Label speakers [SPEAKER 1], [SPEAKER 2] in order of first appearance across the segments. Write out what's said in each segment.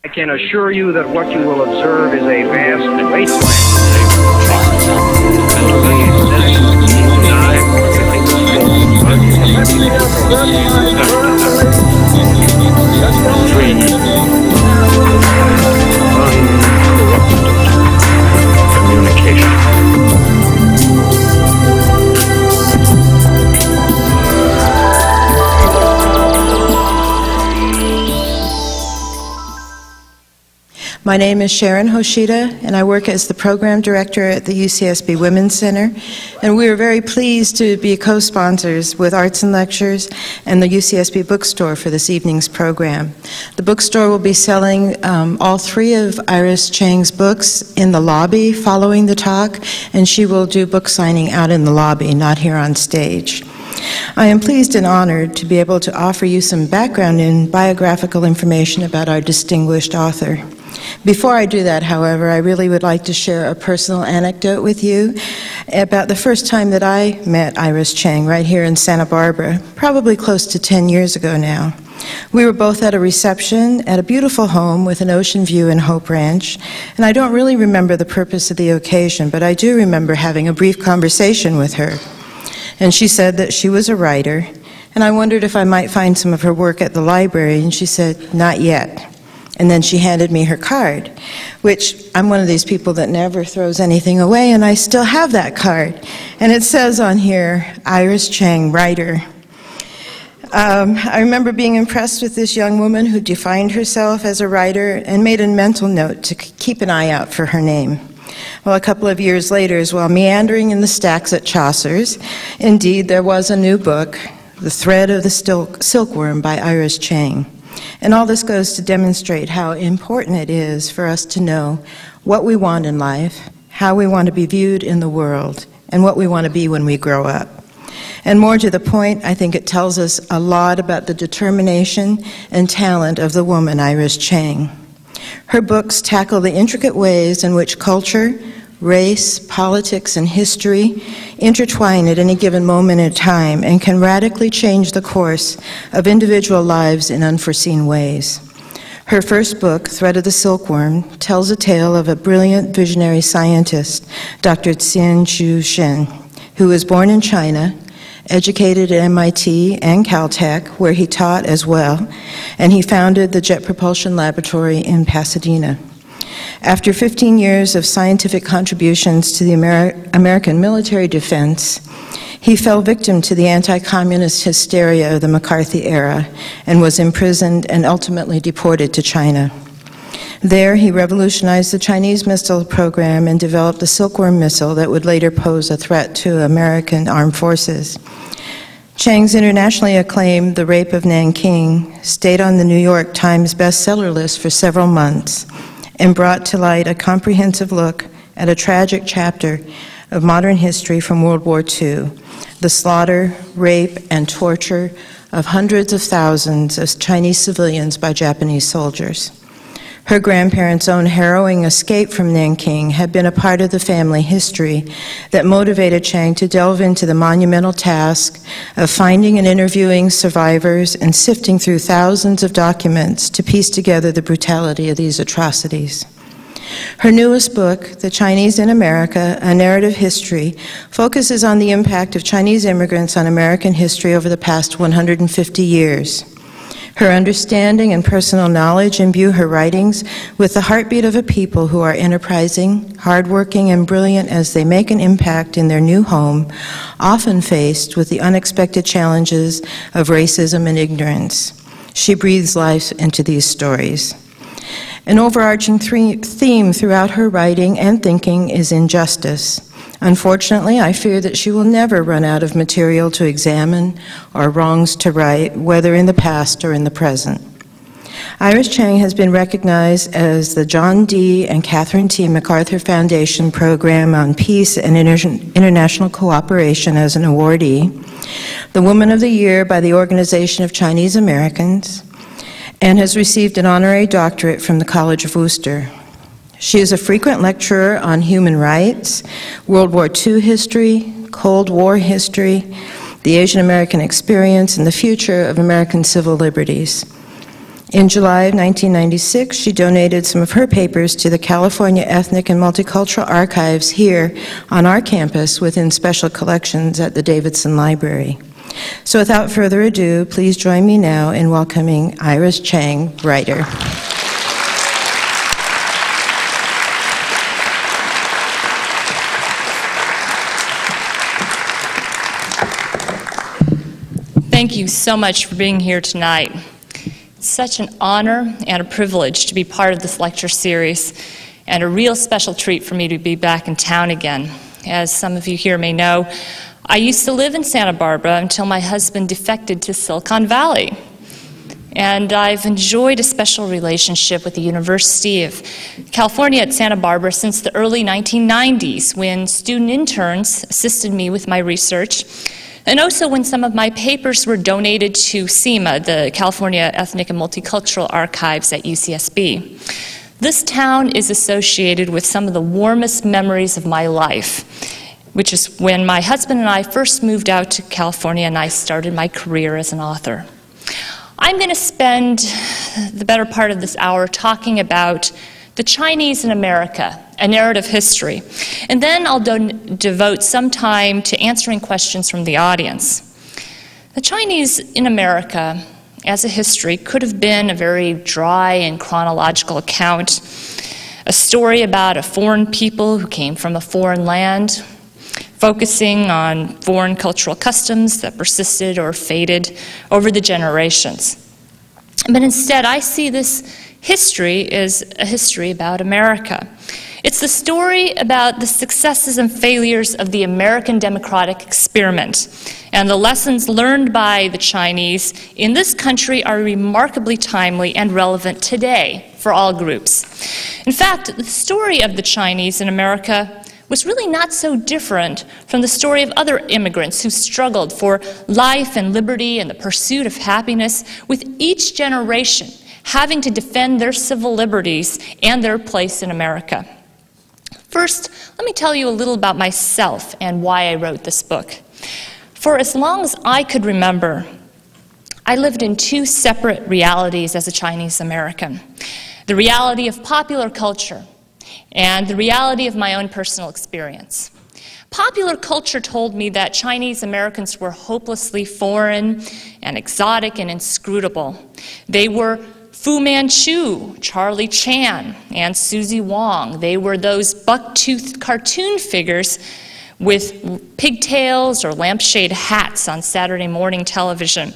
[SPEAKER 1] I can assure you that what you will observe is a vast wasteland.
[SPEAKER 2] My name is Sharon Hoshida, and I work as the Program Director at the UCSB Women's Center, and we are very pleased to be co-sponsors with Arts and Lectures and the UCSB Bookstore for this evening's program. The bookstore will be selling all three of Iris Chang's books in the lobby following the talk, and she will do book signing out in the lobby, not here on stage. I am pleased and honored to be able to offer you some background and biographical information about our distinguished author. Before I do that, however, I really would like to share a personal anecdote with you about the first time that I met Iris Chang right here in Santa Barbara, probably close to 10 years ago now. We were both at a reception at a beautiful home with an ocean view in Hope Ranch, and I don't really remember the purpose of the occasion, but I do remember having a brief conversation with her. And she said that she was a writer, and I wondered if I might find some of her work at the library, and she said, "Not yet." And then she handed me her card, which I'm one of these people that never throws anything away, and I still have that card. And it says on here, Iris Chang, writer. I remember being impressed with this young woman who defined herself as a writer and made a mental note to keep an eye out for her name. Well, a couple of years later, while meandering in the stacks at Chaucer's, indeed there was a new book, The Thread of the Silkworm by Iris Chang. And all this goes to demonstrate how important it is for us to know what we want in life, how we want to be viewed in the world, and what we want to be when we grow up. And more to the point, I think it tells us a lot about the determination and talent of the woman Iris Chang. Her books tackle the intricate ways in which culture, race, politics, and history intertwine at any given moment in time and can radically change the course of individual lives in unforeseen ways. Her first book, Thread of the Silkworm, tells a tale of a brilliant visionary scientist, Dr. Qianzhu Shen, who was born in China, educated at MIT and Caltech, where he taught as well, and he founded the Jet Propulsion Laboratory in Pasadena. After 15 years of scientific contributions to the American military defense, he fell victim to the anti-communist hysteria of the McCarthy era and was imprisoned and ultimately deported to China. There, he revolutionized the Chinese missile program and developed the Silkworm missile that would later pose a threat to American armed forces. Chang's internationally acclaimed The Rape of Nanking stayed on the New York Times bestseller list for several months and brought to light a comprehensive look at a tragic chapter of modern history from World War II, the slaughter, rape, and torture of hundreds of thousands of Chinese civilians by Japanese soldiers. Her grandparents' own harrowing escape from Nanking had been a part of the family history that motivated Chang to delve into the monumental task of finding and interviewing survivors and sifting through thousands of documents to piece together the brutality of these atrocities. Her newest book, The Chinese in America, A Narrative History, focuses on the impact of Chinese immigrants on American history over the past 150 years. Her understanding and personal knowledge imbue her writings with the heartbeat of a people who are enterprising, hardworking, and brilliant as they make an impact in their new home, often faced with the unexpected challenges of racism and ignorance. She breathes life into these stories. An overarching theme throughout her writing and thinking is injustice. Unfortunately, I fear that she will never run out of material to examine or wrongs to right, whether in the past or in the present. Iris Chang has been recognized as the John D. and Catherine T. MacArthur Foundation Program on Peace and International Cooperation as an awardee, the Woman of the Year by the Organization of Chinese Americans, and has received an honorary doctorate from the College of Worcester. She is a frequent lecturer on human rights, World War II history, Cold War history, the Asian American experience, and the future of American civil liberties. In July of 1996, she donated some of her papers to the California Ethnic and Multicultural Archives here on our campus within special collections at the Davidson Library. So without further ado, please join me now in welcoming Iris Chang, writer.
[SPEAKER 3] Thank you so much for being here tonight. It's such an honor and a privilege to be part of this lecture series, and a real special treat for me to be back in town again. As some of you here may know, I used to live in Santa Barbara until my husband defected to Silicon Valley. And I've enjoyed a special relationship with the University of California at Santa Barbara since the early 1990s, when student interns assisted me with my research, and also when some of my papers were donated to CEMA, the California Ethnic and Multicultural Archives at UCSB. This town is associated with some of the warmest memories of my life, which is when my husband and I first moved out to California and I started my career as an author. I'm going to spend the better part of this hour talking about the Chinese in America, a narrative history. And then I'll devote some time to answering questions from the audience. The Chinese in America, as a history, could have been a very dry and chronological account, a story about a foreign people who came from a foreign land, focusing on foreign cultural customs that persisted or faded over the generations. But instead, I see this history as a history about America. It's the story about the successes and failures of the American democratic experiment. And the lessons learned by the Chinese in this country are remarkably timely and relevant today for all groups. In fact, the story of the Chinese in America was really not so different from the story of other immigrants who struggled for life and liberty and the pursuit of happiness, with each generation having to defend their civil liberties and their place in America. First, let me tell you a little about myself and why I wrote this book. For as long as I could remember, I lived in two separate realities as a Chinese American: the reality of popular culture and the reality of my own personal experience. Popular culture told me that Chinese Americans were hopelessly foreign and exotic and inscrutable. They were Fu Manchu, Charlie Chan, and Susie Wong. They were those buck-toothed cartoon figures with pigtails or lampshade hats on Saturday morning television.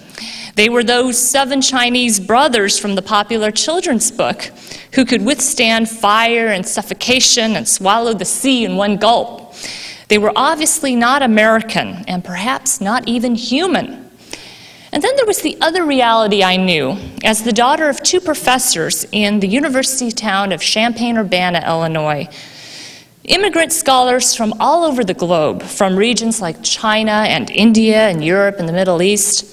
[SPEAKER 3] They were those 7 Chinese brothers from the popular children's book who could withstand fire and suffocation and swallow the sea in one gulp. They were obviously not American and perhaps not even human. And then there was the other reality I knew as the daughter of 2 professors in the university town of Champaign-Urbana, Illinois. Immigrant scholars from all over the globe, from regions like China and India and Europe and the Middle East.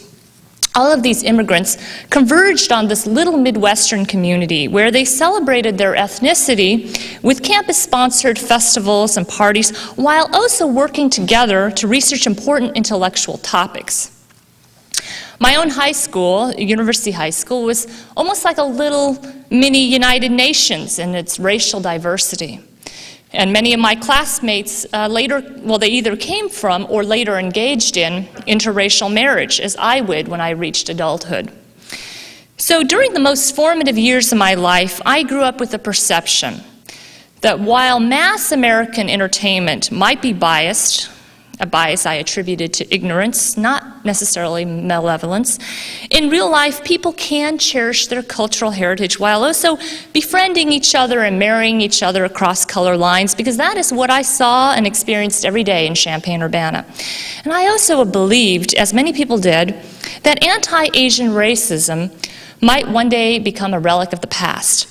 [SPEAKER 3] All of these immigrants converged on this little Midwestern community where they celebrated their ethnicity with campus-sponsored festivals and parties, while also working together to research important intellectual topics. My own high school, University High School, was almost like a little mini United Nations in its racial diversity. And many of my classmates they either came from or later engaged in interracial marriage, as I would when I reached adulthood. So during the most formative years of my life, I grew up with the perception that while mass American entertainment might be biased, a bias I attributed to ignorance, not necessarily malevolence, in real life, people can cherish their cultural heritage while also befriending each other and marrying each other across color lines, because that is what I saw and experienced every day in Champaign-Urbana. And I also believed, as many people did, that anti-Asian racism might one day become a relic of the past.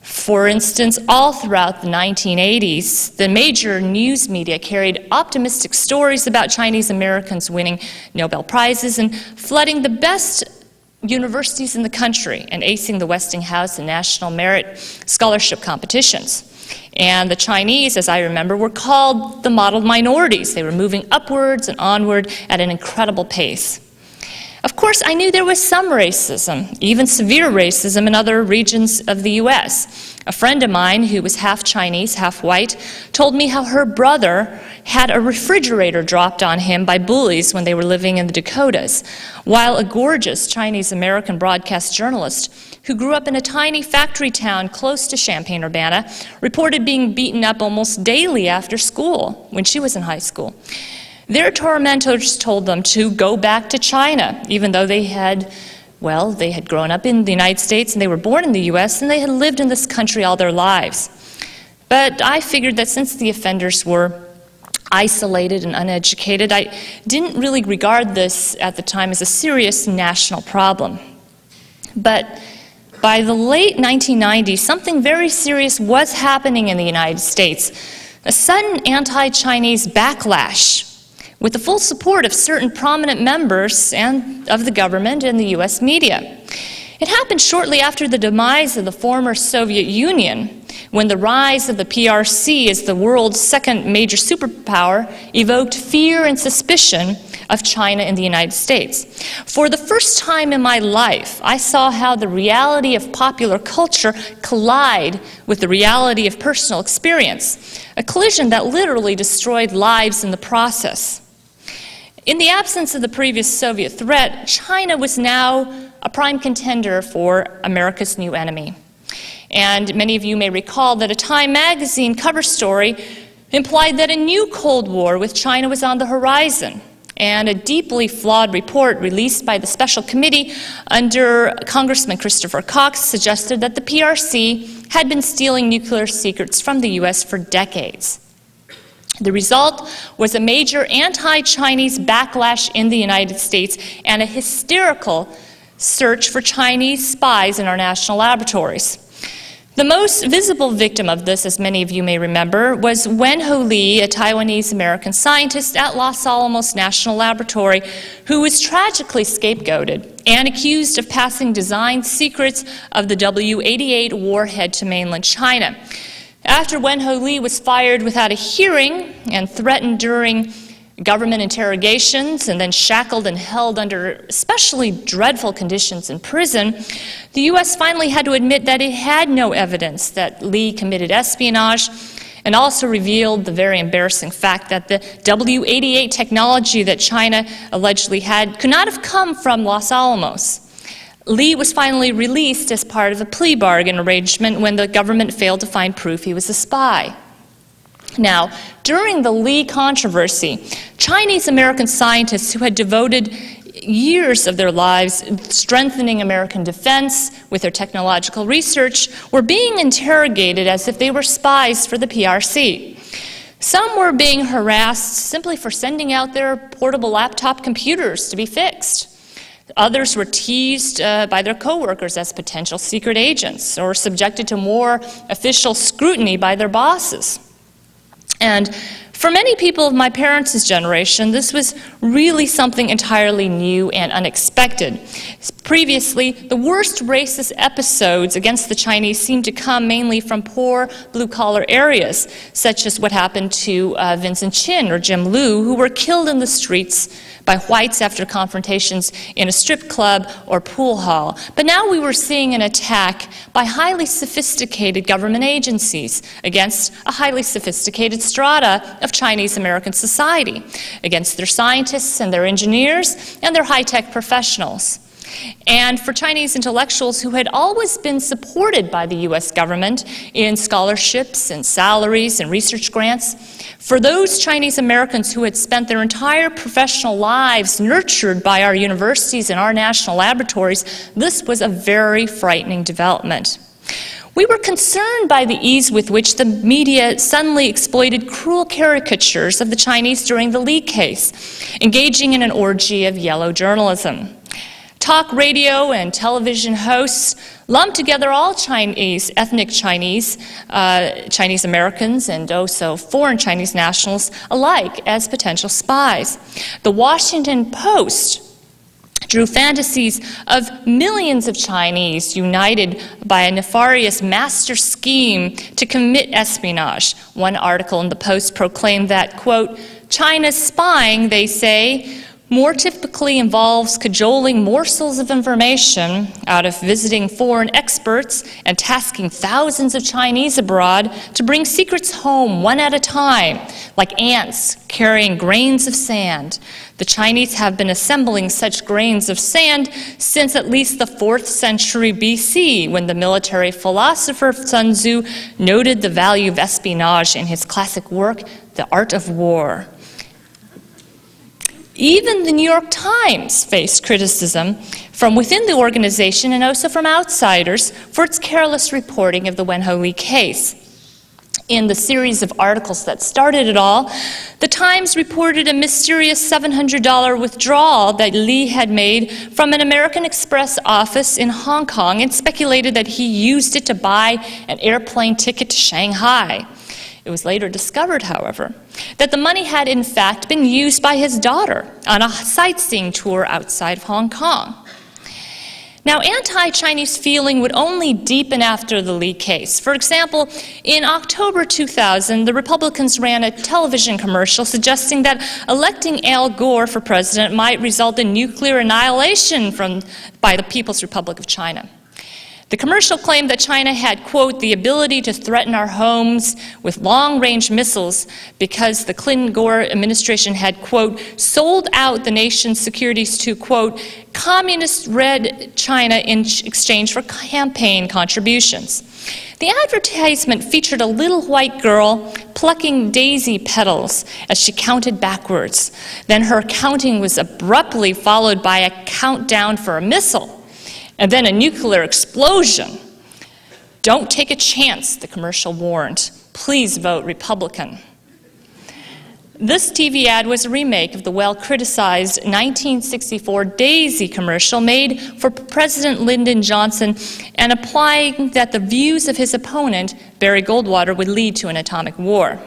[SPEAKER 3] For instance, all throughout the 1980s, the major news media carried optimistic stories about Chinese Americans winning Nobel Prizes and flooding the best universities in the country and acing the Westinghouse and National Merit Scholarship competitions. And the Chinese, as I remember, were called the model minorities. They were moving upwards and onward at an incredible pace. Of course, I knew there was some racism, even severe racism in other regions of the U.S. A friend of mine who was half Chinese, half white, told me how her brother had a refrigerator dropped on him by bullies when they were living in the Dakotas, while a gorgeous Chinese-American broadcast journalist who grew up in a tiny factory town close to Champaign-Urbana reported being beaten up almost daily after school when she was in high school. Their tormentors told them to go back to China, even though they had grown up in the United States and they were born in the U.S. and they had lived in this country all their lives. But I figured that since the offenders were isolated and uneducated, I didn't really regard this at the time as a serious national problem. But by the late 1990s, something very serious was happening in the United States. A sudden anti-Chinese backlash with the full support of certain prominent members and of the government and the U.S. media. It happened shortly after the demise of the former Soviet Union, when the rise of the PRC as the world's second major superpower evoked fear and suspicion of China in the United States. For the first time in my life, I saw how the reality of popular culture collide with the reality of personal experience, a collision that literally destroyed lives in the process. In the absence of the previous Soviet threat, China was now a prime contender for America's new enemy. And many of you may recall that a Time magazine cover story implied that a new Cold War with China was on the horizon. And a deeply flawed report released by the Special Committee under Congressman Christopher Cox suggested that the PRC had been stealing nuclear secrets from the U.S. for decades. The result was a major anti-Chinese backlash in the United States and a hysterical search for Chinese spies in our national laboratories. The most visible victim of this, as many of you may remember, was Wen-Ho Lee, a Taiwanese-American scientist at Los Alamos National Laboratory, who was tragically scapegoated and accused of passing design secrets of the W-88 warhead to mainland China. After Wen-Ho Lee was fired without a hearing and threatened during government interrogations and then shackled and held under especially dreadful conditions in prison, the U.S. finally had to admit that it had no evidence that Lee committed espionage, and also revealed the very embarrassing fact that the W-88 technology that China allegedly had could not have come from Los Alamos. Lee was finally released as part of a plea bargain arrangement when the government failed to find proof he was a spy. Now, during the Lee controversy, Chinese-American scientists who had devoted years of their lives strengthening American defense with their technological research were being interrogated as if they were spies for the PRC. Some were being harassed simply for sending out their portable laptop computers to be fixed. Others were teased by their coworkers as potential secret agents or subjected to more official scrutiny by their bosses. And for many people of my parents' generation, this was really something entirely new and unexpected. Previously, the worst racist episodes against the Chinese seemed to come mainly from poor blue-collar areas, such as what happened to Vincent Chin or Jim Liu, who were killed in the streets by whites after confrontations in a strip club or pool hall. But now we were seeing an attack by highly sophisticated government agencies against a highly sophisticated strata of Chinese-American society, against their scientists and their engineers and their high-tech professionals. And for Chinese intellectuals who had always been supported by the U.S. government in scholarships and salaries and research grants, for those Chinese Americans who had spent their entire professional lives nurtured by our universities and our national laboratories, this was a very frightening development. We were concerned by the ease with which the media suddenly exploited cruel caricatures of the Chinese during the Lee case, engaging in an orgy of yellow journalism. Talk radio and television hosts lumped together all Chinese, ethnic Chinese, Chinese Americans, and also foreign Chinese nationals alike as potential spies. The Washington Post drew fantasies of millions of Chinese united by a nefarious master scheme to commit espionage. One article in the Post proclaimed that, quote, China's spying, they say, more typically involves cajoling morsels of information out of visiting foreign experts and tasking thousands of Chinese abroad to bring secrets home one at a time, like ants carrying grains of sand. The Chinese have been assembling such grains of sand since at least the 4th century BC, when the military philosopher Sun Tzu noted the value of espionage in his classic work, The Art of War. Even the New York Times faced criticism from within the organization and also from outsiders for its careless reporting of the Wenho Lee case. In the series of articles that started it all, the Times reported a mysterious $700 withdrawal that Lee had made from an American Express office in Hong Kong and speculated that he used it to buy an airplane ticket to Shanghai. It was later discovered, however, that the money had in fact been used by his daughter on a sightseeing tour outside of Hong Kong. Now, anti-Chinese feeling would only deepen after the Lee case. For example, in October 2000, the Republicans ran a television commercial suggesting that electing Al Gore for president might result in nuclear annihilation by the People's Republic of China. The commercial claimed that China had, quote, the ability to threaten our homes with long-range missiles because the Clinton-Gore administration had, quote, sold out the nation's securities to, quote, communist-led China in exchange for campaign contributions. The advertisement featured a little white girl plucking daisy petals as she counted backwards. Then her counting was abruptly followed by a countdown for a missile. And then a nuclear explosion. Don't take a chance, the commercial warned. Please vote Republican. This TV ad was a remake of the well-criticized 1964 Daisy commercial made for President Lyndon Johnson and implying that the views of his opponent, Barry Goldwater, would lead to an atomic war.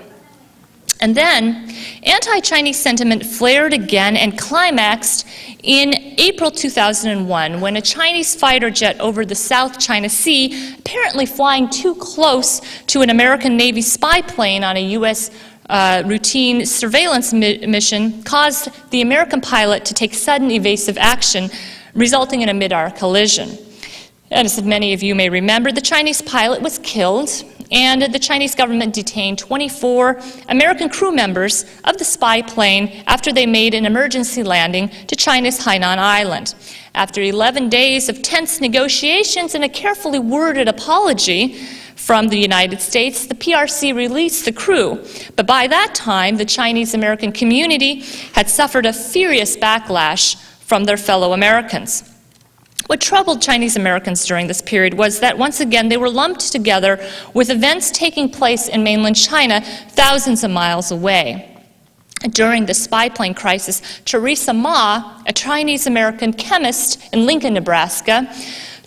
[SPEAKER 3] And then, anti-Chinese sentiment flared again and climaxed in April 2001 when a Chinese fighter jet over the South China Sea, apparently flying too close to an American Navy spy plane on a U.S. routine surveillance mission, caused the American pilot to take sudden evasive action, resulting in a mid-air collision. And as many of you may remember, the Chinese pilot was killed, and the Chinese government detained 24 American crew members of the spy plane after they made an emergency landing to China's Hainan Island. After 11 days of tense negotiations and a carefully worded apology from the United States, the PRC released the crew. But by that time, the Chinese-American community had suffered a furious backlash from their fellow Americans. What troubled Chinese Americans during this period was that once again they were lumped together with events taking place in mainland China thousands of miles away. During the spy plane crisis, Teresa Ma, a Chinese American chemist in Lincoln, Nebraska,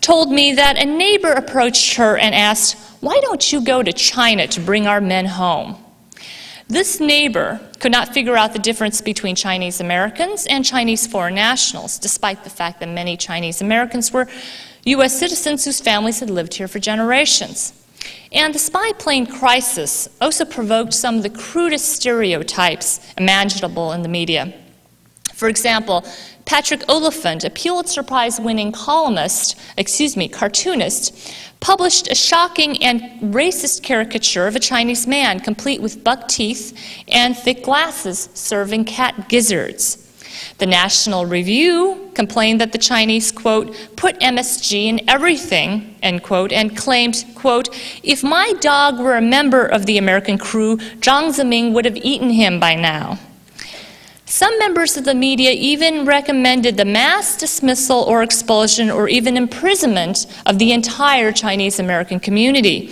[SPEAKER 3] told me that a neighbor approached her and asked, "Why don't you go to China to bring our men home?" This neighbor could not figure out the difference between Chinese Americans and Chinese foreign nationals, despite the fact that many Chinese Americans were U.S. citizens whose families had lived here for generations. And the spy plane crisis also provoked some of the crudest stereotypes imaginable in the media. For example, Patrick Oliphant, a Pulitzer Prize-winning cartoonist, published a shocking and racist caricature of a Chinese man, complete with buck teeth and thick glasses, serving cat gizzards. The National Review complained that the Chinese, quote, put MSG in everything, end quote, and claimed, quote, if my dog were a member of the American crew, Jiang Zemin would have eaten him by now. Some members of the media even recommended the mass dismissal or expulsion or even imprisonment of the entire Chinese American community.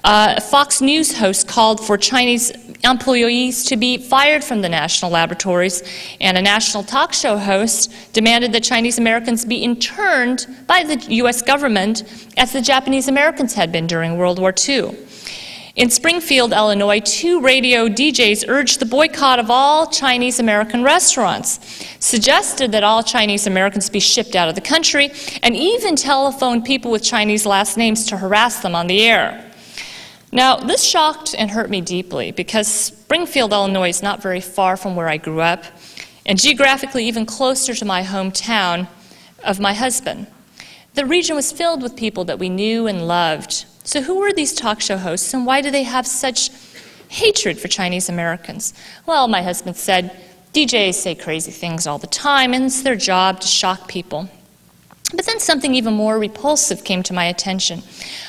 [SPEAKER 3] A Fox News host called for Chinese employees to be fired from the national laboratories, and a national talk show host demanded that Chinese Americans be interned by the U.S. government as the Japanese Americans had been during World War II. In Springfield, Illinois, 2 radio DJs urged the boycott of all Chinese American restaurants, suggested that all Chinese Americans be shipped out of the country, and even telephoned people with Chinese last names to harass them on the air. Now, this shocked and hurt me deeply because Springfield, Illinois is not very far from where I grew up, and geographically even closer to my hometown of my husband. The region was filled with people that we knew and loved. So who were these talk show hosts, and why do they have such hatred for Chinese Americans? Well, my husband said, DJs say crazy things all the time, and it's their job to shock people. But then something even more repulsive came to my attention.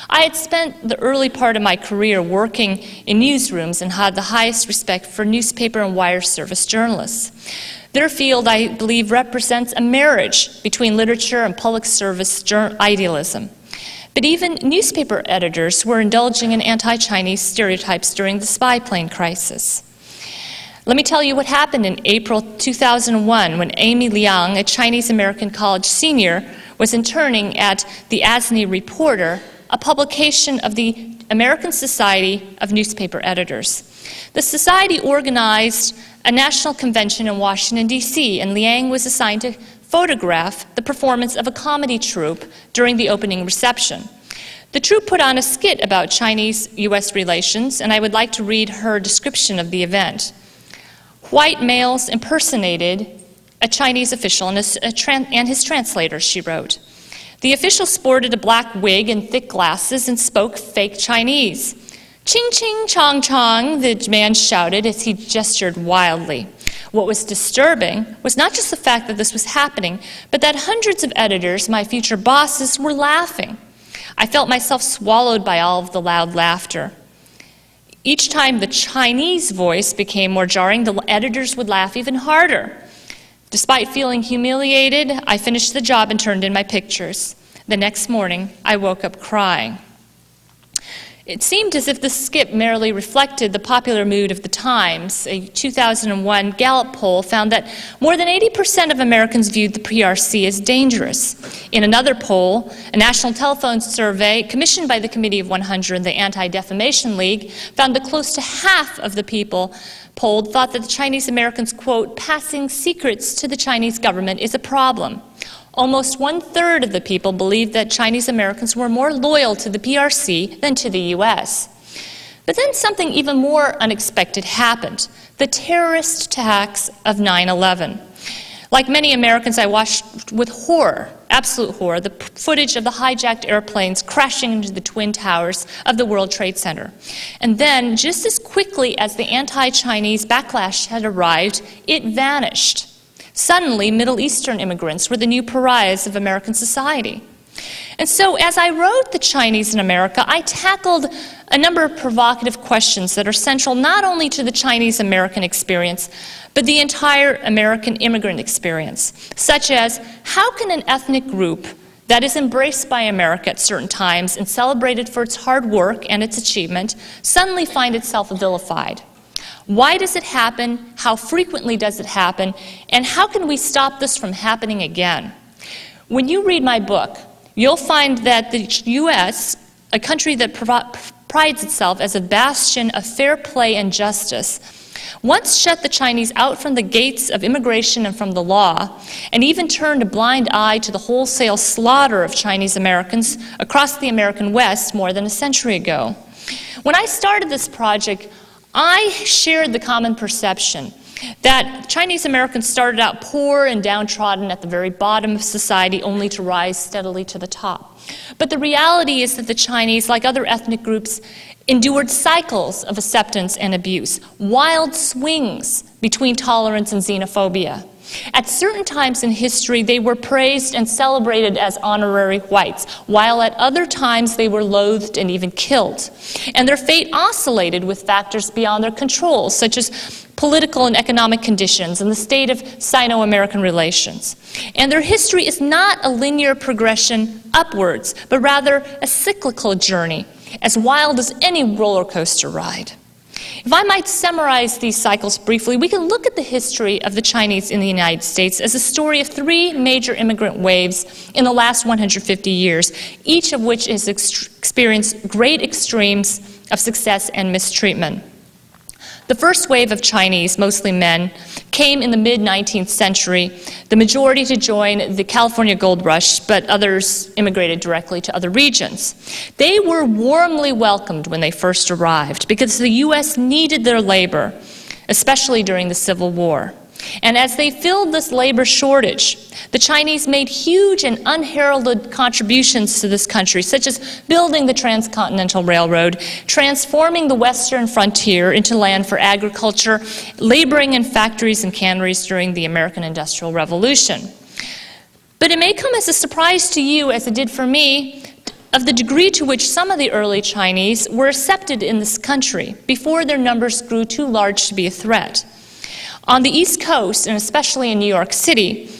[SPEAKER 3] I had spent the early part of my career working in newsrooms and had the highest respect for newspaper and wire service journalists. Their field, I believe, represents a marriage between literature and public service idealism. But even newspaper editors were indulging in anti-Chinese stereotypes during the spy plane crisis. Let me tell you what happened in April 2001 when Amy Liang, a Chinese-American college senior, was interning at the ASNI Reporter, a publication of the American Society of Newspaper Editors. The society organized a national convention in Washington, D.C., and Liang was assigned to photograph the performance of a comedy troupe during the opening reception. The troupe put on a skit about Chinese-U.S. relations, and I would like to read her description of the event. White males impersonated a Chinese official and his translator, she wrote. The official sported a black wig and thick glasses and spoke fake Chinese. Ching ching chong chong, the man shouted as he gestured wildly. What was disturbing was not just the fact that this was happening, but that hundreds of editors, my future bosses, were laughing. I felt myself swallowed by all of the loud laughter. Each time the Chinese voice became more jarring, the editors would laugh even harder. Despite feeling humiliated, I finished the job and turned in my pictures. The next morning, I woke up crying. It seemed as if the skit merely reflected the popular mood of the times. A 2001 Gallup poll found that more than 80% of Americans viewed the PRC as dangerous. In another poll, a national telephone survey commissioned by the Committee of 100 and the Anti-Defamation League found that close to half of the people polled thought that the Chinese Americans, quote, passing secrets to the Chinese government is a problem. Almost 1/3 of the people believed that Chinese Americans were more loyal to the PRC than to the U.S. But then something even more unexpected happened, the terrorist attacks of 9/11. Like many Americans, I watched with horror, absolute horror, the footage of the hijacked airplanes crashing into the Twin Towers of the World Trade Center. And then, just as quickly as the anti-Chinese backlash had arrived, it vanished. Suddenly, Middle Eastern immigrants were the new pariahs of American society. And so, as I wrote The Chinese in America, I tackled a number of provocative questions that are central not only to the Chinese American experience, but the entire American immigrant experience, such as, how can an ethnic group that is embraced by America at certain times and celebrated for its hard work and its achievement suddenly find itself vilified? Why does it happen? How frequently does it happen? And how can we stop this from happening again? When you read my book, you'll find that the U.S., a country that prides itself as a bastion of fair play and justice, once shut the Chinese out from the gates of immigration and from the law, and even turned a blind eye to the wholesale slaughter of Chinese Americans across the American West more than a century ago. When I started this project, I shared the common perception that Chinese Americans started out poor and downtrodden at the very bottom of society, only to rise steadily to the top. But the reality is that the Chinese, like other ethnic groups, endured cycles of acceptance and abuse, wild swings between tolerance and xenophobia. At certain times in history, they were praised and celebrated as honorary whites, while at other times they were loathed and even killed. And their fate oscillated with factors beyond their control, such as political and economic conditions and the state of Sino-American relations. And their history is not a linear progression upwards, but rather a cyclical journey, as wild as any roller coaster ride. If I might summarize these cycles briefly, we can look at the history of the Chinese in the United States as a story of 3 major immigrant waves in the last 150 years, each of which has experienced great extremes of success and mistreatment. The first wave of Chinese, mostly men, came in the mid-19th century, the majority to join the California gold rush, but others immigrated directly to other regions. They were warmly welcomed when they first arrived because the U.S. needed their labor, especially during the Civil War. And as they filled this labor shortage, the Chinese made huge and unheralded contributions to this country, such as building the Transcontinental Railroad, transforming the western frontier into land for agriculture, laboring in factories and canneries during the American Industrial Revolution. But it may come as a surprise to you, as it did for me, of the degree to which some of the early Chinese were accepted in this country before their numbers grew too large to be a threat. On the East Coast, and especially in New York City,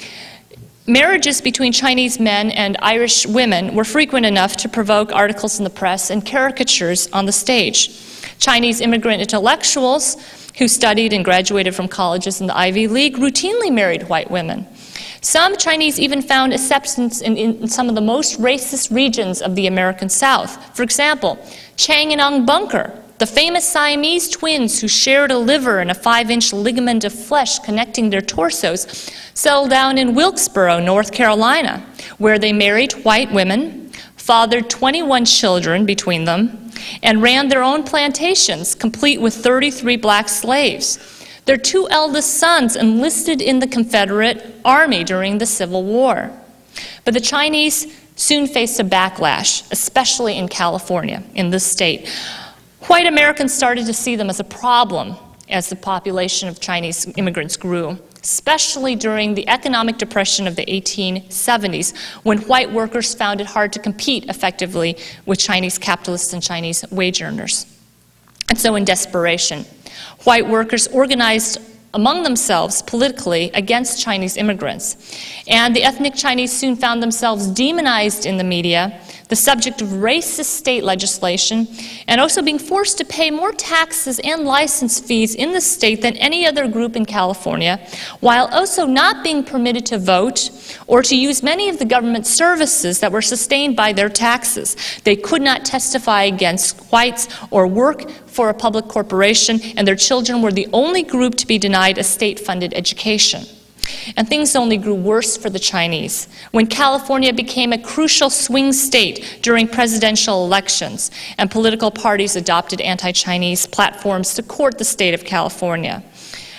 [SPEAKER 3] marriages between Chinese men and Irish women were frequent enough to provoke articles in the press and caricatures on the stage. Chinese immigrant intellectuals who studied and graduated from colleges in the Ivy League routinely married white women. Some Chinese even found acceptance in some of the most racist regions of the American South. For example, Chang and Ong Bunker, the famous Siamese twins who shared a liver and a 5-inch ligament of flesh connecting their torsos, settled down in Wilkesboro, North Carolina, where they married white women, fathered 21 children between them, and ran their own plantations, complete with 33 black slaves. Their 2 eldest sons enlisted in the Confederate Army during the Civil War. But the Chinese soon faced a backlash, especially in California, in this state. White Americans started to see them as a problem as the population of Chinese immigrants grew, especially during the economic depression of the 1870s, when white workers found it hard to compete effectively with Chinese capitalists and Chinese wage earners. And so in desperation, white workers organized among themselves politically against Chinese immigrants. And the ethnic Chinese soon found themselves demonized in the media, the subject of racist state legislation, and also being forced to pay more taxes and license fees in the state than any other group in California, while also not being permitted to vote or to use many of the government services that were sustained by their taxes. They could not testify against whites or work for a public corporation, and their children were the only group to be denied a state-funded education. And things only grew worse for the Chinese when California became a crucial swing state during presidential elections and political parties adopted anti-Chinese platforms to court the state of California.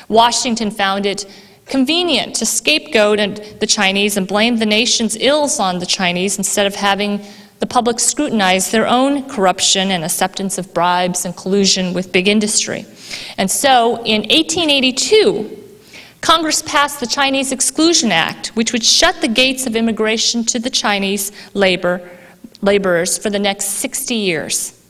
[SPEAKER 3] Washington found it convenient to scapegoat the Chinese and blame the nation's ills on the Chinese instead of having the public scrutinize their own corruption and acceptance of bribes and collusion with big industry. And so in 1882, Congress passed the Chinese Exclusion Act, which would shut the gates of immigration to the Chinese laborers for the next 60 years.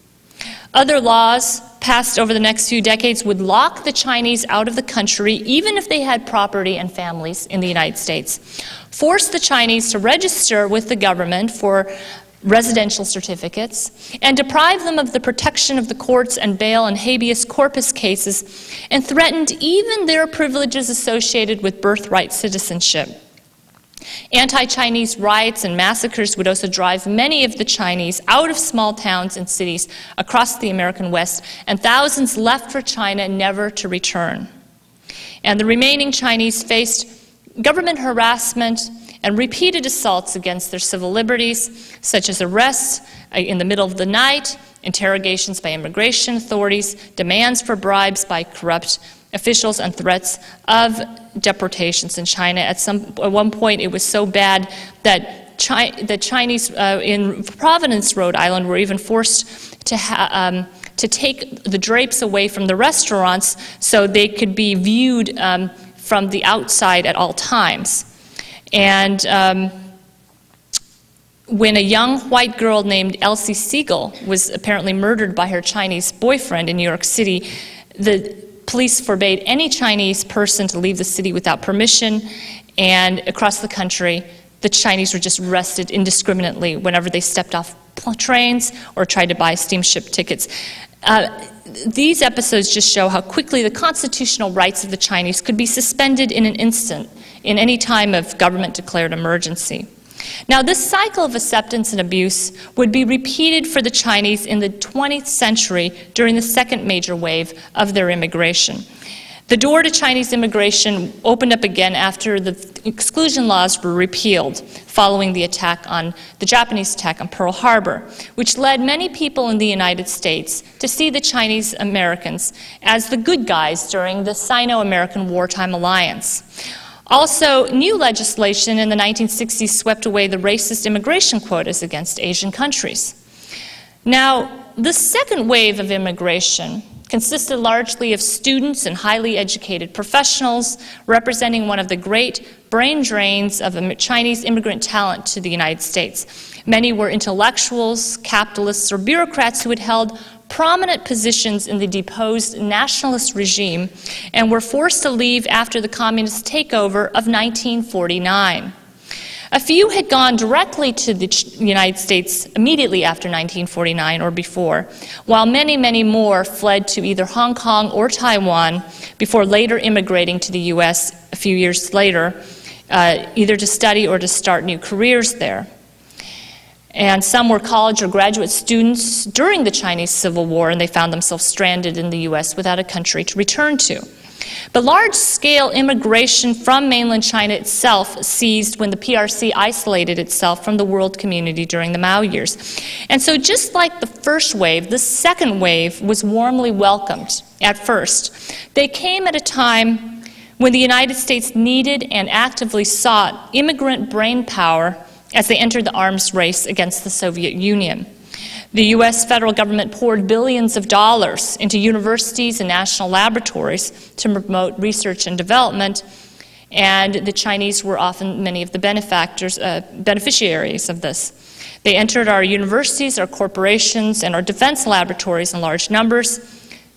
[SPEAKER 3] Other laws passed over the next few decades would lock the Chinese out of the country, even if they had property and families in the United States, force the Chinese to register with the government for residential certificates, and deprive them of the protection of the courts and bail and habeas corpus cases, and threatened even their privileges associated with birthright citizenship. Anti-Chinese riots and massacres would also drive many of the Chinese out of small towns and cities across the American West, and thousands left for China never to return. And the remaining Chinese faced government harassment and repeated assaults against their civil liberties, such as arrests in the middle of the night, interrogations by immigration authorities, demands for bribes by corrupt officials, and threats of deportations in China. At one point, it was so bad that the Chinese in Providence, Rhode Island, were even forced to take the drapes away from the restaurants so they could be viewed from the outside at all times. And when a young white girl named Elsie Siegel was apparently murdered by her Chinese boyfriend in New York City, the police forbade any Chinese person to leave the city without permission, and across the country, the Chinese were just arrested indiscriminately whenever they stepped off trains or tried to buy steamship tickets. These episodes just show how quickly the constitutional rights of the Chinese could be suspended in an instant in any time of government-declared emergency. Now, this cycle of acceptance and abuse would be repeated for the Chinese in the 20th century during the second major wave of their immigration. The door to Chinese immigration opened up again after the exclusion laws were repealed following the Japanese attack on Pearl Harbor, which led many people in the United States to see the Chinese Americans as the good guys during the Sino-American wartime alliance. Also, new legislation in the 1960s swept away the racist immigration quotas against Asian countries. Now, the second wave of immigration consisted largely of students and highly educated professionals, representing one of the great brain drains of Chinese immigrant talent to the United States. Many were intellectuals, capitalists, or bureaucrats who had held prominent positions in the deposed nationalist regime and were forced to leave after the communist takeover of 1949. A few had gone directly to the United States immediately after 1949 or before, while many, many more fled to either Hong Kong or Taiwan before later immigrating to the U.S. a few years later, either to study or to start new careers there. And some were college or graduate students during the Chinese Civil War, and they found themselves stranded in the U.S. without a country to return to. But large-scale immigration from mainland China itself ceased when the PRC isolated itself from the world community during the Mao years. And so just like the first wave, the second wave was warmly welcomed at first. They came at a time when the United States needed and actively sought immigrant brain power as they entered the arms race against the Soviet Union. The U.S. federal government poured billions of dollars into universities and national laboratories to promote research and development, and the Chinese were often many of the beneficiaries of this. They entered our universities, our corporations, and our defense laboratories in large numbers,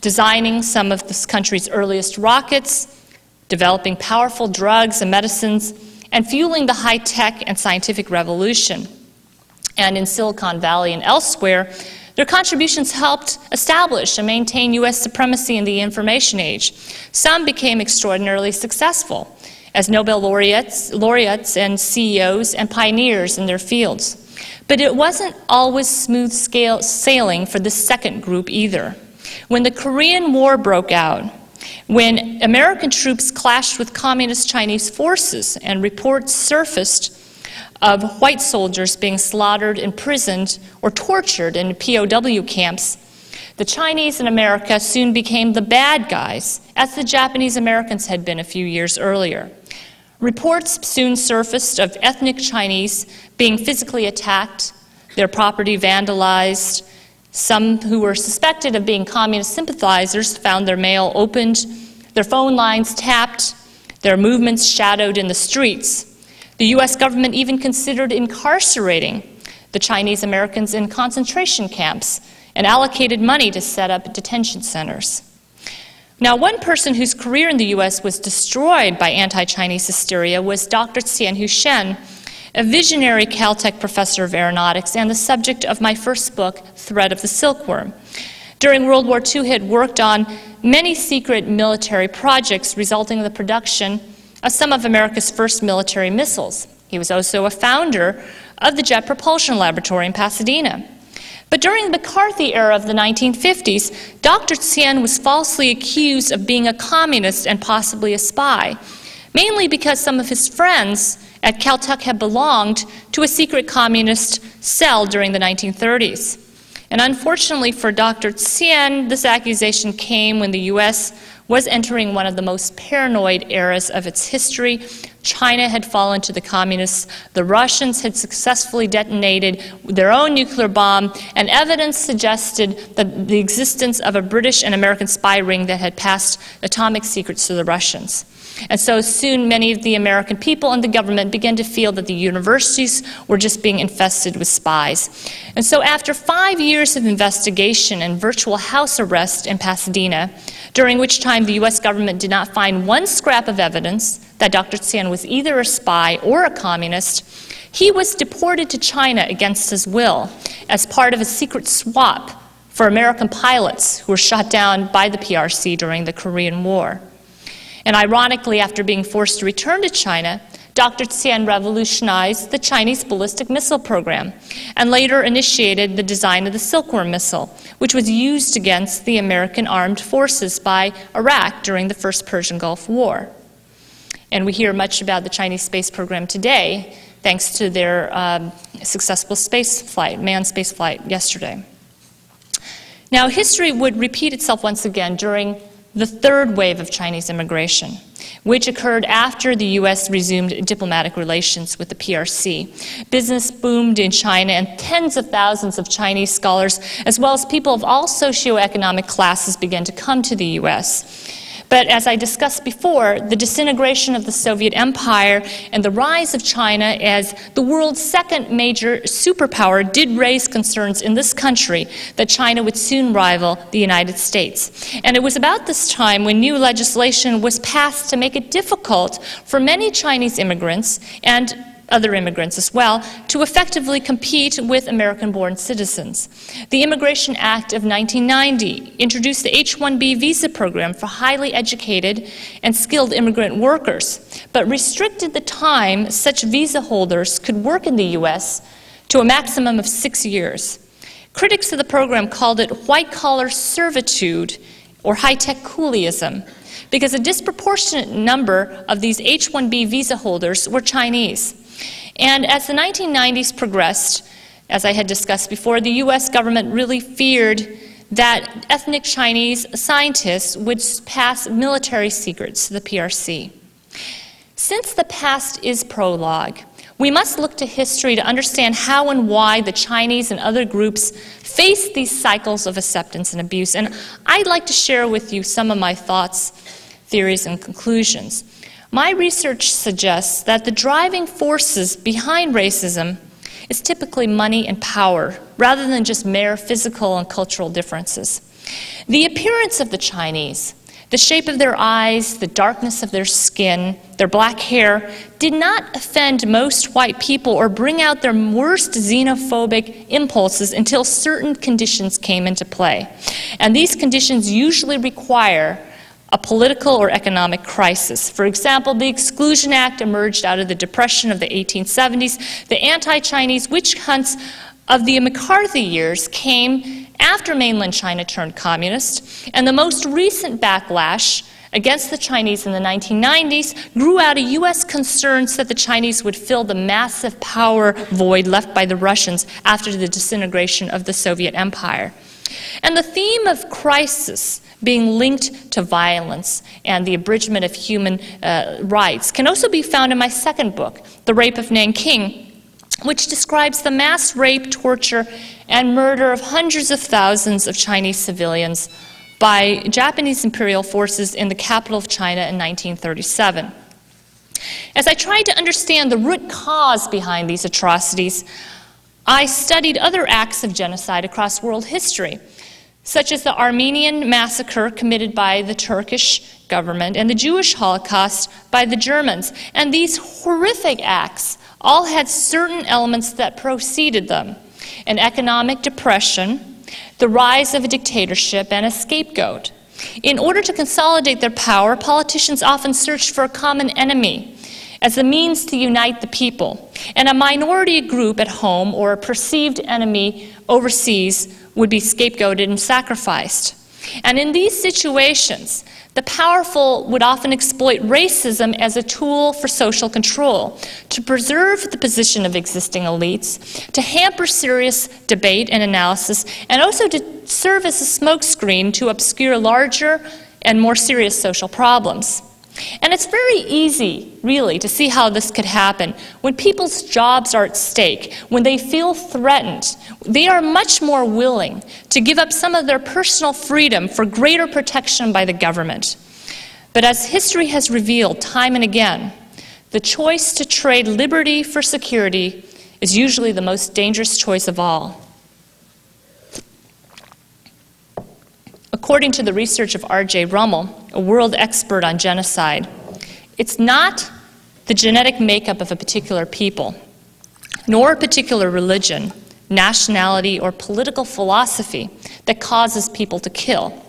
[SPEAKER 3] designing some of this country's earliest rockets, developing powerful drugs and medicines, and fueling the high-tech and scientific revolution. And in Silicon Valley and elsewhere, their contributions helped establish and maintain U.S. supremacy in the information age. Some became extraordinarily successful as Nobel laureates and CEOs and pioneers in their fields. But it wasn't always smooth sailing for the second group either. When the Korean War broke out, when American troops clashed with communist Chinese forces and reports surfaced of white soldiers being slaughtered, imprisoned, or tortured in POW camps, the Chinese in America soon became the bad guys, as the Japanese Americans had been a few years earlier. Reports soon surfaced of ethnic Chinese being physically attacked, their property vandalized. Some who were suspected of being communist sympathizers found their mail opened, their phone lines tapped, their movements shadowed in the streets. The U.S. government even considered incarcerating the Chinese Americans in concentration camps and allocated money to set up detention centers. Now, one person whose career in the U.S. was destroyed by anti-Chinese hysteria was Dr. Qian Shen, a visionary Caltech professor of aeronautics and the subject of my first book, Thread of the Silkworm. During World War II, he had worked on many secret military projects resulting in the production of some of America's first military missiles. He was also a founder of the Jet Propulsion Laboratory in Pasadena. But during the McCarthy era of the 1950s, Dr. Qian was falsely accused of being a communist and possibly a spy, mainly because some of his friends at Caltech had belonged to a secret communist cell during the 1930s. And unfortunately for Dr. Qian, this accusation came when the U.S. was entering one of the most paranoid eras of its history. China had fallen to the communists, the Russians had successfully detonated their own nuclear bomb, and evidence suggested that the existence of a British and American spy ring that had passed atomic secrets to the Russians. And so soon many of the American people and the government began to feel that the universities were just being infested with spies. And so after 5 years of investigation and virtual house arrest in Pasadena, during which time the U.S. government did not find one scrap of evidence that Dr. Qian was either a spy or a communist, he was deported to China against his will as part of a secret swap for American pilots who were shot down by the PRC during the Korean War. And ironically, after being forced to return to China, Dr. Qian revolutionized the Chinese ballistic missile program and later initiated the design of the Silkworm missile, which was used against the American armed forces by Iraq during the First Persian Gulf War. And we hear much about the Chinese space program today, thanks to their successful manned space flight yesterday. Now, history would repeat itself once again during the third wave of Chinese immigration, which occurred after the U.S. resumed diplomatic relations with the PRC. Business boomed in China, and tens of thousands of Chinese scholars, as well as people of all socioeconomic classes, began to come to the U.S. But as I discussed before, the disintegration of the Soviet Empire and the rise of China as the world's second major superpower did raise concerns in this country that China would soon rival the United States. And it was about this time when new legislation was passed to make it difficult for many Chinese immigrants and other immigrants as well, to effectively compete with American-born citizens. The Immigration Act of 1990 introduced the H-1B visa program for highly educated and skilled immigrant workers, but restricted the time such visa holders could work in the U.S. to a maximum of 6 years. Critics of the program called it white-collar servitude or high-tech coolieism, because a disproportionate number of these H-1B visa holders were Chinese. And as the 1990s progressed, as I had discussed before, the U.S. government really feared that ethnic Chinese scientists would pass military secrets to the PRC. Since the past is prologue, we must look to history to understand how and why the Chinese and other groups face these cycles of acceptance and abuse. And I'd like to share with you some of my thoughts, theories, and conclusions. My research suggests that the driving forces behind racism is typically money and power, rather than just mere physical and cultural differences. The appearance of the Chinese, the shape of their eyes, the darkness of their skin, their black hair, did not offend most white people or bring out their worst xenophobic impulses until certain conditions came into play. And these conditions usually require a political or economic crisis. For example, the Exclusion Act emerged out of the Depression of the 1870s. The anti-Chinese witch hunts of the McCarthy years came after mainland China turned communist, and the most recent backlash against the Chinese in the 1990s grew out of U.S. concerns that the Chinese would fill the massive power void left by the Russians after the disintegration of the Soviet Empire. And the theme of crisis being linked to violence and the abridgment of human rights can also be found in my second book, The Rape of Nanking, which describes the mass rape, torture, and murder of hundreds of thousands of Chinese civilians by Japanese imperial forces in the capital of China in 1937. As I tried to understand the root cause behind these atrocities, I studied other acts of genocide across world history, such as the Armenian massacre committed by the Turkish government and the Jewish Holocaust by the Germans. And these horrific acts all had certain elements that preceded them: an economic depression, the rise of a dictatorship, and a scapegoat. In order to consolidate their power, politicians often searched for a common enemy as a means to unite the people, and a minority group at home or a perceived enemy overseas would be scapegoated and sacrificed. And in these situations, the powerful would often exploit racism as a tool for social control, to preserve the position of existing elites, to hamper serious debate and analysis, and also to serve as a smokescreen to obscure larger and more serious social problems. And it's very easy, really, to see how this could happen. When people's jobs are at stake, when they feel threatened, they are much more willing to give up some of their personal freedom for greater protection by the government. But as history has revealed time and again, the choice to trade liberty for security is usually the most dangerous choice of all. According to the research of R.J. Rummel, a world expert on genocide, it's not the genetic makeup of a particular people, nor a particular religion, nationality, or political philosophy that causes people to kill,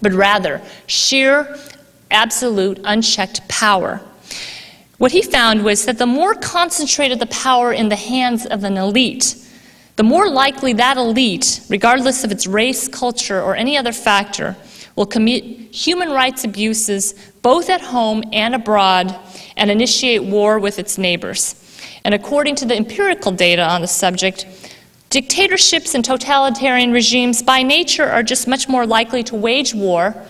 [SPEAKER 3] but rather sheer, absolute, unchecked power. What he found was that the more concentrated the power in the hands of an elite, the more likely that elite, regardless of its race, culture, or any other factor, will commit human rights abuses both at home and abroad and initiate war with its neighbors. And according to the empirical data on the subject, dictatorships and totalitarian regimes by nature are just much more likely to wage war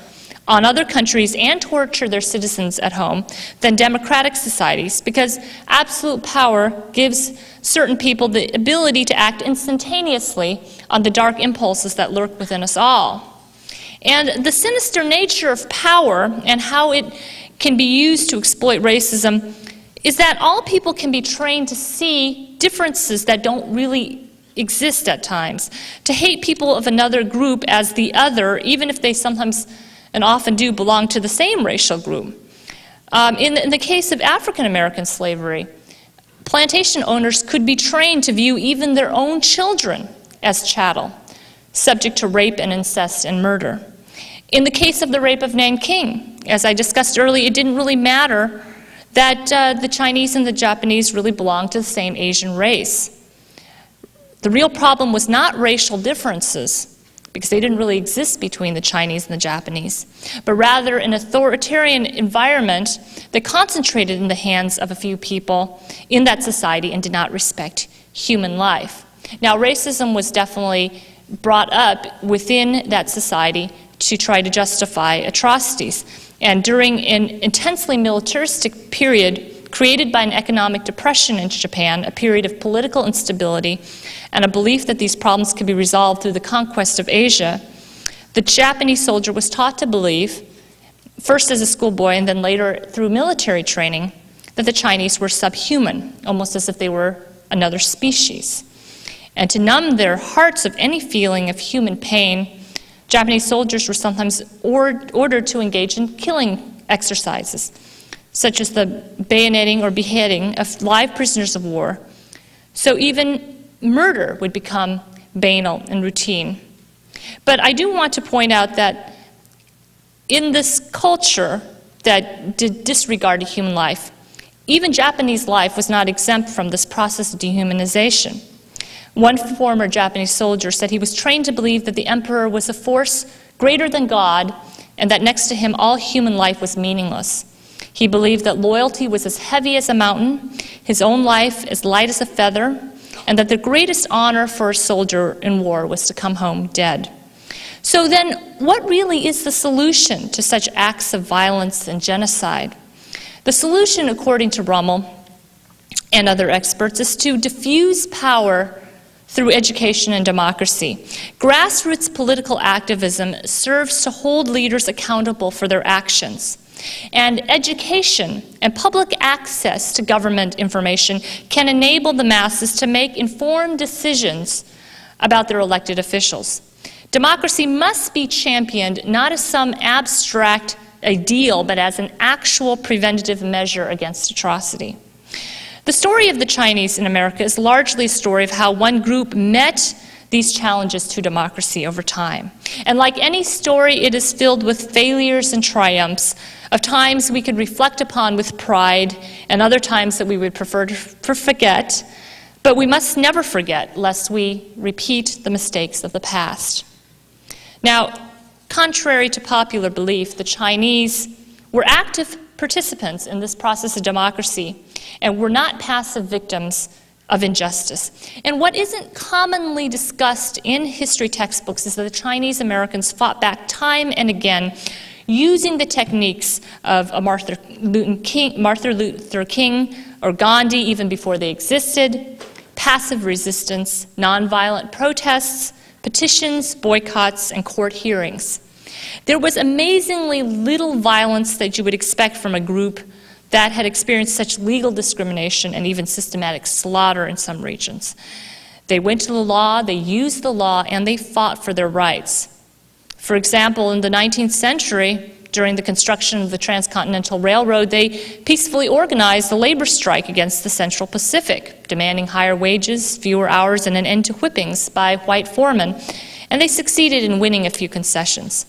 [SPEAKER 3] on other countries and torture their citizens at home than democratic societies, because absolute power gives certain people the ability to act instantaneously on the dark impulses that lurk within us all. And the sinister nature of power and how it can be used to exploit racism is that all people can be trained to see differences that don't really exist at times, to hate people of another group as the other, even if they sometimes and often do belong to the same racial group. In the case of African American slavery, plantation owners could be trained to view even their own children as chattel, subject to rape and incest and murder. In the case of the rape of Nanking, as I discussed earlier, it didn't really matter that the Chinese and the Japanese really belonged to the same Asian race. The real problem was not racial differences, because they didn't really exist between the Chinese and the Japanese, but rather an authoritarian environment that concentrated in the hands of a few people in that society and did not respect human life. Now, racism was definitely brought up within that society to try to justify atrocities. And during an intensely militaristic period created by an economic depression in Japan, a period of political instability, and a belief that these problems could be resolved through the conquest of Asia, the Japanese soldier was taught to believe, first as a schoolboy and then later through military training, that the Chinese were subhuman, almost as if they were another species. And to numb their hearts of any feeling of human pain, Japanese soldiers were sometimes ordered to engage in killing exercises, such as the bayoneting or beheading of live prisoners of war. So even murder would become banal and routine. But I do want to point out that in this culture that did disregard to human life, even Japanese life was not exempt from this process of dehumanization. One former Japanese soldier said he was trained to believe that the emperor was a force greater than God and that next to him all human life was meaningless. He believed that loyalty was as heavy as a mountain, his own life as light as a feather, and that the greatest honor for a soldier in war was to come home dead. So then, what really is the solution to such acts of violence and genocide? The solution, according to Rummel and other experts, is to diffuse power through education and democracy. Grassroots political activism serves to hold leaders accountable for their actions. And education and public access to government information can enable the masses to make informed decisions about their elected officials. Democracy must be championed not as some abstract ideal, but as an actual preventative measure against atrocity. The story of the Chinese in America is largely a story of how one group met these challenges to democracy over time. And like any story, it is filled with failures and triumphs, of times we could reflect upon with pride, and other times that we would prefer to forget. But we must never forget, lest we repeat the mistakes of the past. Now, contrary to popular belief, the Chinese were active participants in this process of democracy and were not passive victims of injustice. And what isn't commonly discussed in history textbooks is that the Chinese Americans fought back time and again using the techniques of Martin Luther King or Gandhi even before they existed, passive resistance, nonviolent protests, petitions, boycotts, and court hearings. There was amazingly little violence that you would expect from a group that had experienced such legal discrimination and even systematic slaughter in some regions. They went to the law, they used the law, and they fought for their rights. For example, in the 19th century, during the construction of the Transcontinental Railroad, they peacefully organized a labor strike against the Central Pacific, demanding higher wages, fewer hours, and an end to whippings by white foremen, and they succeeded in winning a few concessions.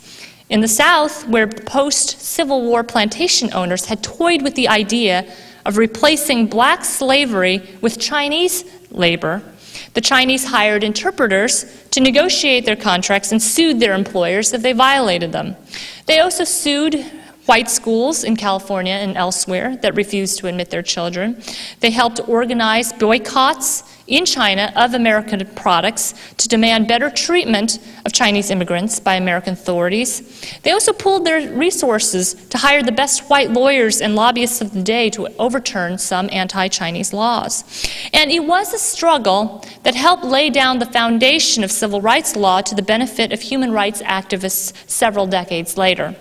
[SPEAKER 3] In the South, where post-Civil War plantation owners had toyed with the idea of replacing black slavery with Chinese labor, the Chinese hired interpreters to negotiate their contracts and sued their employers if they violated them. They also sued white schools in California and elsewhere that refused to admit their children. They helped organize boycotts in China of American products to demand better treatment of Chinese immigrants by American authorities. They also pooled their resources to hire the best white lawyers and lobbyists of the day to overturn some anti-Chinese laws. And it was a struggle that helped lay down the foundation of civil rights law to the benefit of human rights activists several decades later.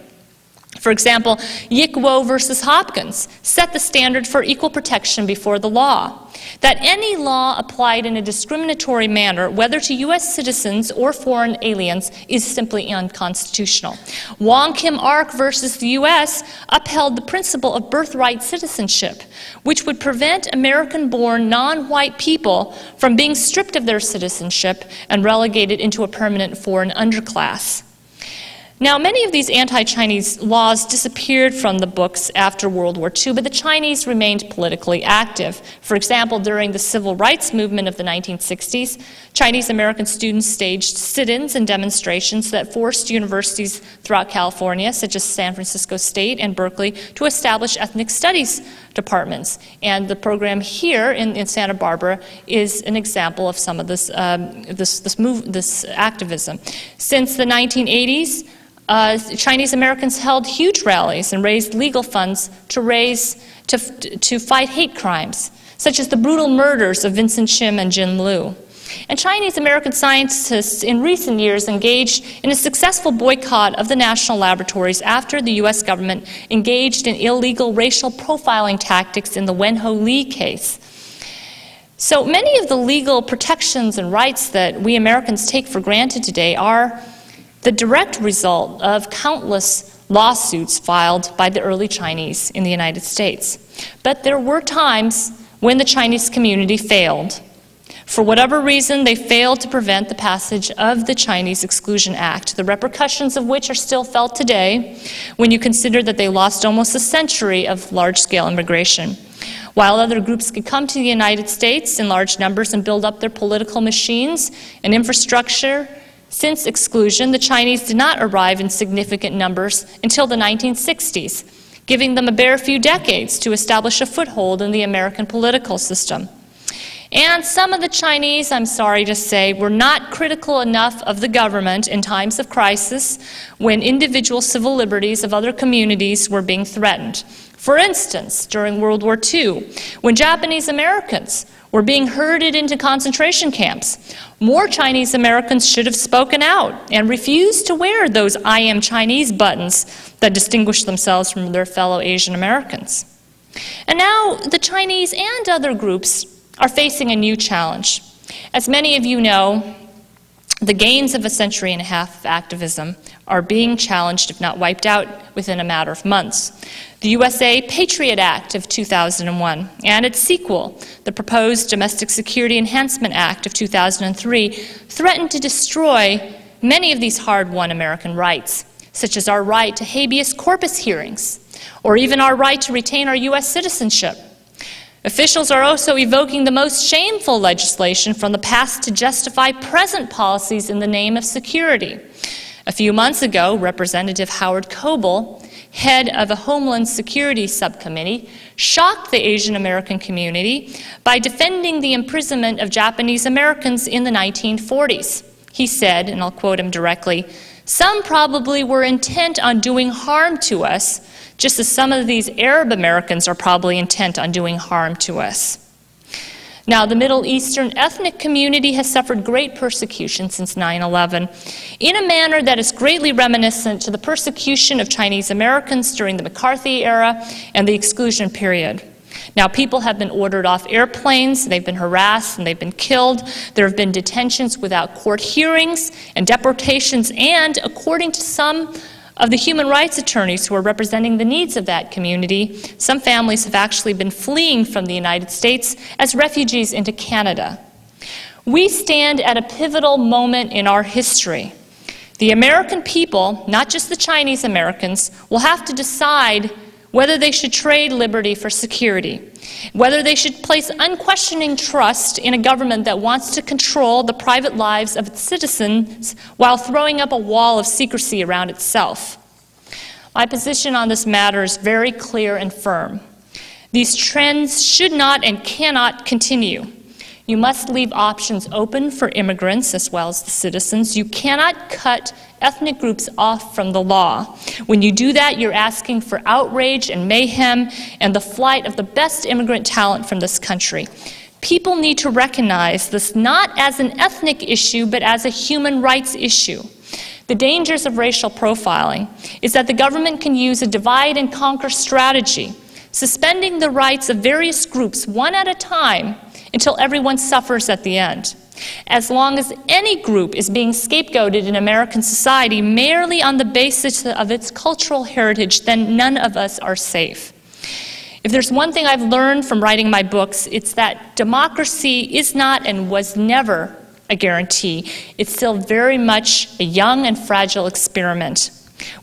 [SPEAKER 3] For example, Yickwo versus Hopkins set the standard for equal protection before the law, that any law applied in a discriminatory manner, whether to U.S. citizens or foreign aliens, is simply unconstitutional. Wong Kim Ark versus the U.S. upheld the principle of birthright citizenship, which would prevent American-born non-white people from being stripped of their citizenship and relegated into a permanent foreign underclass. Now, many of these anti-Chinese laws disappeared from the books after World War II, but the Chinese remained politically active. For example, during the civil rights movement of the 1960s, Chinese-American students staged sit-ins and demonstrations that forced universities throughout California, such as San Francisco State and Berkeley, to establish ethnic studies departments. And the program here in Santa Barbara is an example of some of this activism. Since the 1980s, Chinese Americans held huge rallies and raised legal funds to fight hate crimes, such as the brutal murders of Vincent Shim and Jin Liu. And Chinese American scientists in recent years engaged in a successful boycott of the national laboratories after the U.S. government engaged in illegal racial profiling tactics in the Wenho Lee case. So many of the legal protections and rights that we Americans take for granted today are the direct result of countless lawsuits filed by the early Chinese in the United States. But there were times when the Chinese community failed. For whatever reason, they failed to prevent the passage of the Chinese Exclusion Act, the repercussions of which are still felt today when you consider that they lost almost a century of large-scale immigration. While other groups could come to the United States in large numbers and build up their political machines and infrastructure, since exclusion, the Chinese did not arrive in significant numbers until the 1960s, giving them a bare few decades to establish a foothold in the American political system. And some of the Chinese, I'm sorry to say, were not critical enough of the government in times of crisis when individual civil liberties of other communities were being threatened. For instance, during World War II, when Japanese Americans were being herded into concentration camps, more Chinese Americans should have spoken out and refused to wear those "I am Chinese" buttons that distinguish themselves from their fellow Asian Americans. And now the Chinese and other groups are facing a new challenge. As many of you know, the gains of a century and a half of activism are being challenged, if not wiped out, within a matter of months. The USA Patriot Act of 2001 and its sequel, the proposed Domestic Security Enhancement Act of 2003, threatened to destroy many of these hard-won American rights, such as our right to habeas corpus hearings, or even our right to retain our U.S. citizenship. Officials are also evoking the most shameful legislation from the past to justify present policies in the name of security. A few months ago, Representative Howard Coble, head of a Homeland Security subcommittee, shocked the Asian American community by defending the imprisonment of Japanese Americans in the 1940s. He said, and I'll quote him directly, "Some probably were intent on doing harm to us, just as some of these Arab Americans are probably intent on doing harm to us." Now, the Middle Eastern ethnic community has suffered great persecution since 9/11, in a manner that is greatly reminiscent to the persecution of Chinese Americans during the McCarthy era and the exclusion period. Now, people have been ordered off airplanes, they've been harassed, and they've been killed. There have been detentions without court hearings and deportations, and according to some of the human rights attorneys who are representing the needs of that community, some families have actually been fleeing from the United States as refugees into Canada. We stand at a pivotal moment in our history. The American people, not just the Chinese Americans, will have to decide whether they should trade liberty for security, whether they should place unquestioning trust in a government that wants to control the private lives of its citizens while throwing up a wall of secrecy around itself. My position on this matter is very clear and firm. These trends should not and cannot continue. You must leave options open for immigrants as well as the citizens. You cannot cut ethnic groups off from the law. When you do that, you're asking for outrage and mayhem and the flight of the best immigrant talent from this country. People need to recognize this not as an ethnic issue, but as a human rights issue. The dangers of racial profiling is that the government can use a divide and conquer strategy, suspending the rights of various groups one at a time until everyone suffers at the end. As long as any group is being scapegoated in American society merely on the basis of its cultural heritage, then none of us are safe. If there's one thing I've learned from writing my books, it's that democracy is not and was never a guarantee. It's still very much a young and fragile experiment.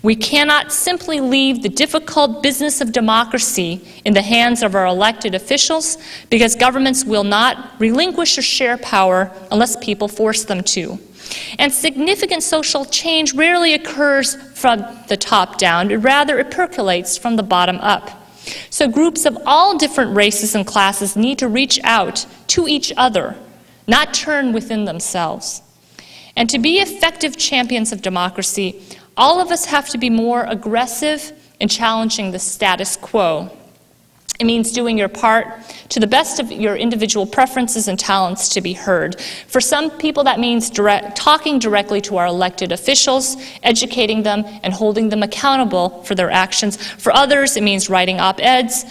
[SPEAKER 3] We cannot simply leave the difficult business of democracy in the hands of our elected officials, because governments will not relinquish or share power unless people force them to. And significant social change rarely occurs from the top down, but rather it percolates from the bottom up. So groups of all different races and classes need to reach out to each other, not turn within themselves. And to be effective champions of democracy, all of us have to be more aggressive in challenging the status quo. It means doing your part to the best of your individual preferences and talents to be heard. For some people, that means talking directly to our elected officials, educating them, and holding them accountable for their actions. For others, it means writing op-eds.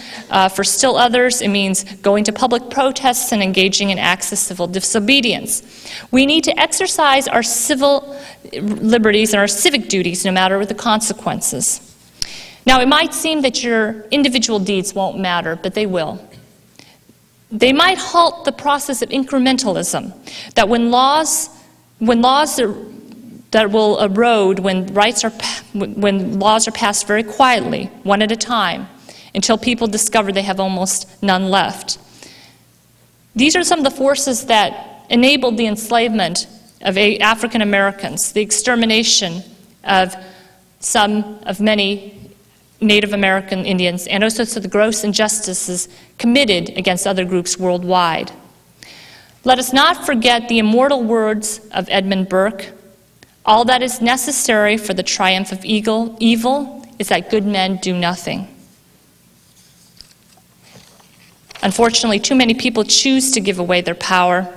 [SPEAKER 3] For still others, it means going to public protests and engaging in acts of civil disobedience. We need to exercise our civil liberties and our civic duties no matter what the consequences. Now, it might seem that your individual deeds won't matter, but they will. They might halt the process of incrementalism, that when laws that will erode when laws are passed very quietly, one at a time, until people discover they have almost none left. These are some of the forces that enabled the enslavement of African Americans, the extermination of many Native American Indians, and also to the gross injustices committed against other groups worldwide. Let us not forget the immortal words of Edmund Burke: "All that is necessary for the triumph of evil is that good men do nothing." Unfortunately, too many people choose to give away their power.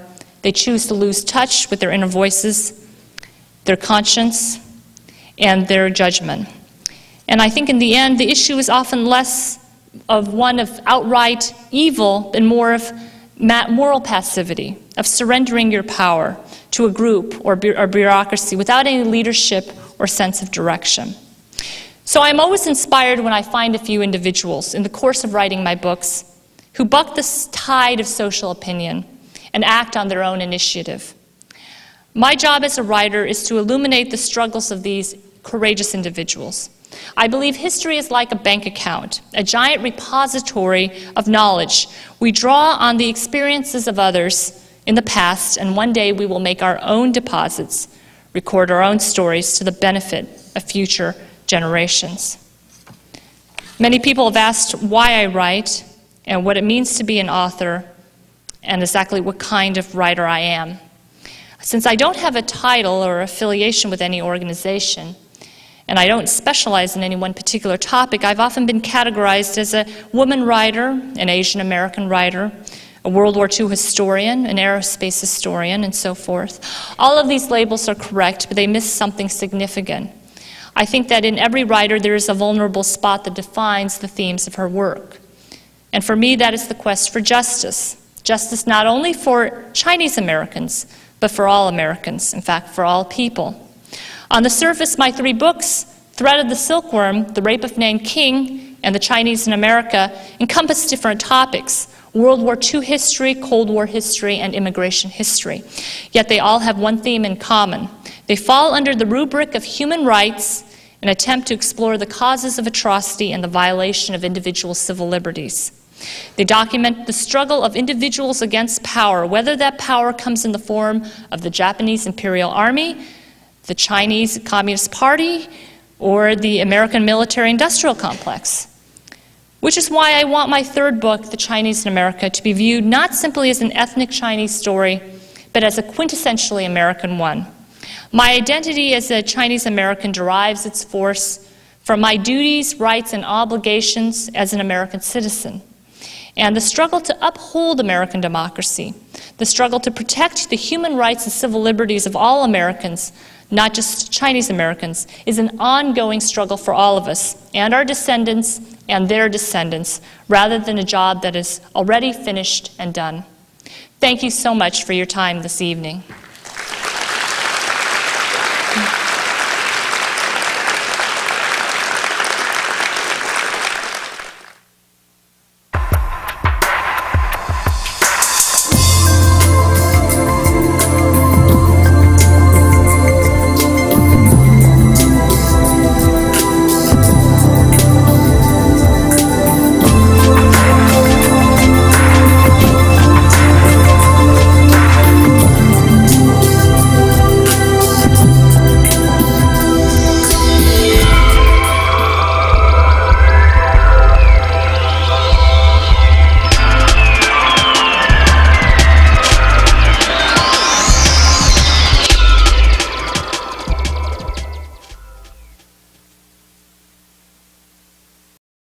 [SPEAKER 3] They choose to lose touch with their inner voices, their conscience, and their judgment. And I think in the end, the issue is often less of one of outright evil and more of moral passivity, of surrendering your power to a group or bureaucracy without any leadership or sense of direction. So I'm always inspired when I find a few individuals in the course of writing my books who buck the tide of social opinion and act on their own initiative. My job as a writer is to illuminate the struggles of these courageous individuals. I believe history is like a bank account, a giant repository of knowledge. We draw on the experiences of others in the past, and one day we will make our own deposits, record our own stories to the benefit of future generations. Many people have asked why I write and what it means to be an author and exactly what kind of writer I am. Since I don't have a title or affiliation with any organization, and I don't specialize in any one particular topic, I've often been categorized as a woman writer, an Asian American writer, a World War II historian, an aerospace historian, and so forth. All of these labels are correct, but they miss something significant. I think that in every writer there is a vulnerable spot that defines the themes of her work. And for me, that is the quest for justice. Justice not only for Chinese Americans, but for all Americans, in fact, for all people. On the surface, my three books, Thread of the Silkworm, The Rape of Nanking, and The Chinese in America, encompass different topics: World War II history, Cold War history, and immigration history. Yet they all have one theme in common. They fall under the rubric of human rights an attempt to explore the causes of atrocity and the violation of individual civil liberties. They document the struggle of individuals against power, whether that power comes in the form of the Japanese Imperial Army, the Chinese Communist Party, or the American military-industrial complex. Which is why I want my third book, The Chinese in America, to be viewed not simply as an ethnic Chinese story, but as a quintessentially American one. My identity as a Chinese American derives its force from my duties, rights, and obligations as an American citizen, and the struggle to uphold American democracy, the struggle to protect the human rights and civil liberties of all Americans, not just Chinese Americans, is an ongoing struggle for all of us and our descendants and their descendants, rather than a job that is already finished and done. Thank you so much for your time this evening.